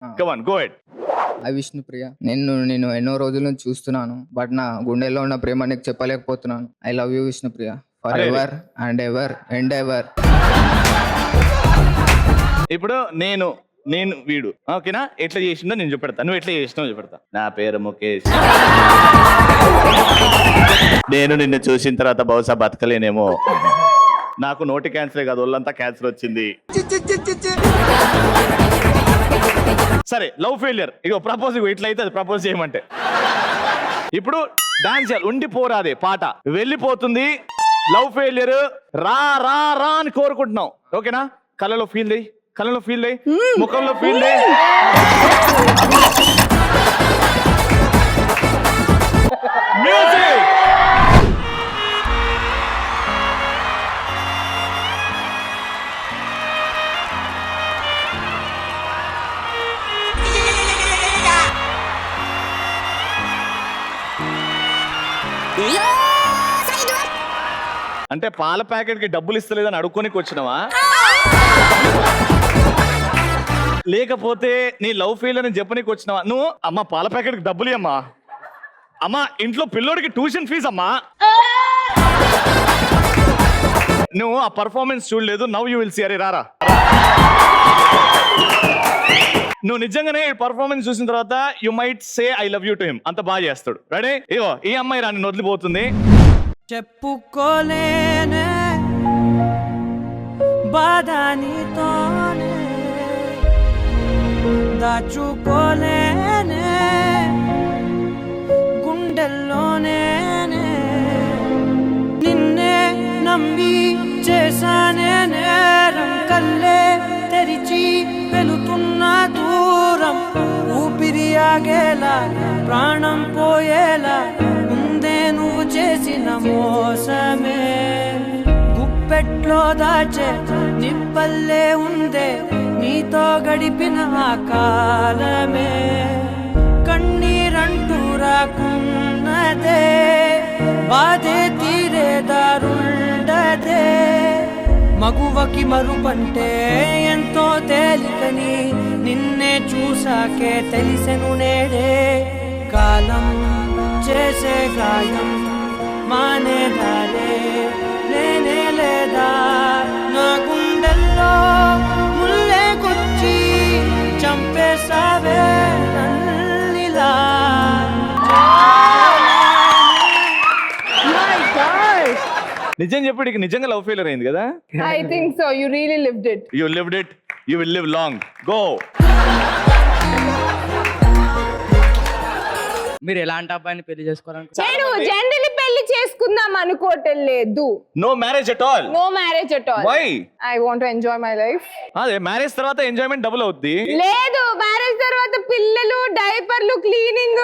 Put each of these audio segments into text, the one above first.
Come on go head. I Vishnupriya, నేను ఎన్నో రోజుల నుంచి చూస్తున్నాను, బట్ నా గుండెల్లో ఉన్న ప్రేమ నీకు చెప్పలేకపోతున్నాను. I love you Vishnupriya, for అరే. Ever and ever and ever. ఇప్పుడు నేను వీడు ఓకేనా, ఎట్లా చేసిందో నేను చూపెడతా, నువ్వు ఎట్లా చేసినావు చూపెడతా. నా పేరు ముఖేష్, నేను నిన్ను చూసిన తర్వాత బహుశా బతకలేనేమో, నాకు నోటి క్యాన్సరే కాదు ఒళ్ళంతా క్యాన్సర్ వచ్చింది. సరే లవ్ ఫెయిలియర్, ఇగో ప్రపోజ్, ఇట్లా అయితే అది ప్రపోజ్ చేయమంటే. ఇప్పుడు డాన్స్ చేయాలి, ఉండిపోరాదే పాట వెళ్ళిపోతుంది. లవ్ ఫెయిలియర్, రా రా రా అని కోరుకుంటున్నావు ఓకేనా. కళ్ళలో ఫీల్ చేయి, కళ్ళలో ఫీల్ చేయి, ముఖంలో ఫీల్ చేయి. మ్యూజిక్. అంటే పాల ప్యాకెట్ కి డబ్బులు ఇస్తలేదని అడుక్కోనికి వచ్చినావా, లేకపోతే నీ లవ్ ఫెయిల్ అని చెప్పనీకి వచ్చినావా? నువ్వు అమ్మా పాల ప్యాకెట్ కి డబ్బులు అమ్మా, అమ్మా ఇంట్లో పిల్లోడికి ట్యూషన్ ఫీజు అమ్మా. నువ్వు ఆ పర్ఫార్మెన్స్ చూడలేదు, నవ్ యూ విల్ సీ. అరే రారా, నువ్వు నిజంగానే పర్ఫార్మెన్స్ చూసిన తర్వాత you might say I love you to him. అంత బాగా చేస్తాడు. రెడీ? ఇగో ఈ అమ్మాయి రాని వదిలిపోతుంది. చెప్పుకోలేనే బాధ నీతోనే, దాచుకోలేనే గుండెల్లోనే, నిన్నే నమ్మి చేశానే నేరం, కల్లే తెరిచి వెళుతున్న దూరం, ఊపిరి ఆగేలా ప్రాణం పోయేలా ముందే నువ్వు చేసిన మోసమే, గుప్పెట్లో దాచే నిప్పల్లే ఉందే నీతో గడిపిన ఆ కాలమే, కన్నీరంటూ రాకున్నదే బాధే తీరే దారుండదే, మగువకి మరుపంటే ఎంతో తేలికని నిన్నే చూసాకే తెలిసెను నేడే, కాలం చేసే గాయం మానేదాలే లేనే లేదా, నా గుండెల్లో ముల్లే గుచ్చి చంపేసావే నన్నిలా. నిజం చెప్పు, ఇక నిజంగా లవ్ ఫెయిలియర్ అయింది కదా. I think so. You really lived it. You lived it, you will live long. Go. మీరు ఎలాంటి అబ్బాయిని పెళ్లి చేసుకోవాలంటే? నేను జనరల్లీ పెళ్లి చేసుకుందాం అనుకోవటం లేదు. No marriage at all. No marriage at all. Why? I want to enjoy my life. అదే మ్యారేజ్ తర్వాత ఎంజాయ్మెంట్ డబుల్ అవుద్ది. లేదు, మ్యారేజ్ తర్వాత పిల్లలు, డైపర్లు, క్లీనింగ్.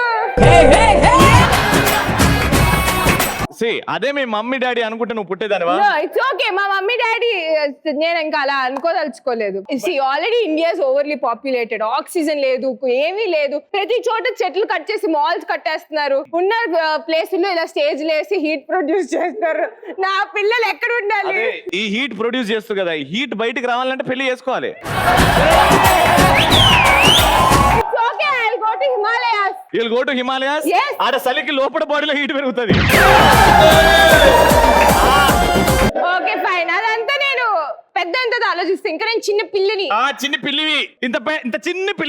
సి అదే మీ మమ్మీ డాడీ అనుకుంటే నువ్వు పుట్టేదానివా? No, it's okay. మా మమ్మీ డాడీ నేను ఇంకా అలా అనుకోదలుచుకోలేదు. Already India is overly populated, oxygen లేదు, ఏమీ లేదు, ప్రతి చోట చెట్లు కట్ చేసి మాల్స్ కట్టేస్తున్నారు, ఉన్న ప్లేసుల్లో ఇలా స్టేజ్ లేసి హీట్ ప్రొడ్యూస్ చేస్తారు. నా పిల్లలు ఎక్కడ ఉండాలి? ఈ హీట్ ప్రొడ్యూస్ చేస్తూ కదా, ఈ హీట్ బయటికి రావాలంటే పెళ్లి చేసుకోవాలి. It's okay, I'll go to Himalayas. You'll go to Himalayas? Yes. ఆడ చలికి లోపల బాడీలో హీట్ పెరుగుతుంది. ఓకే ఫైన్, అదంతా నేను పెద్ద ఎంతో ఆలోచిస్తే ఇంకా నేను చిన్న పిల్లని. చిన్న పిల్లివి, ఇంత చిన్న పిల్లి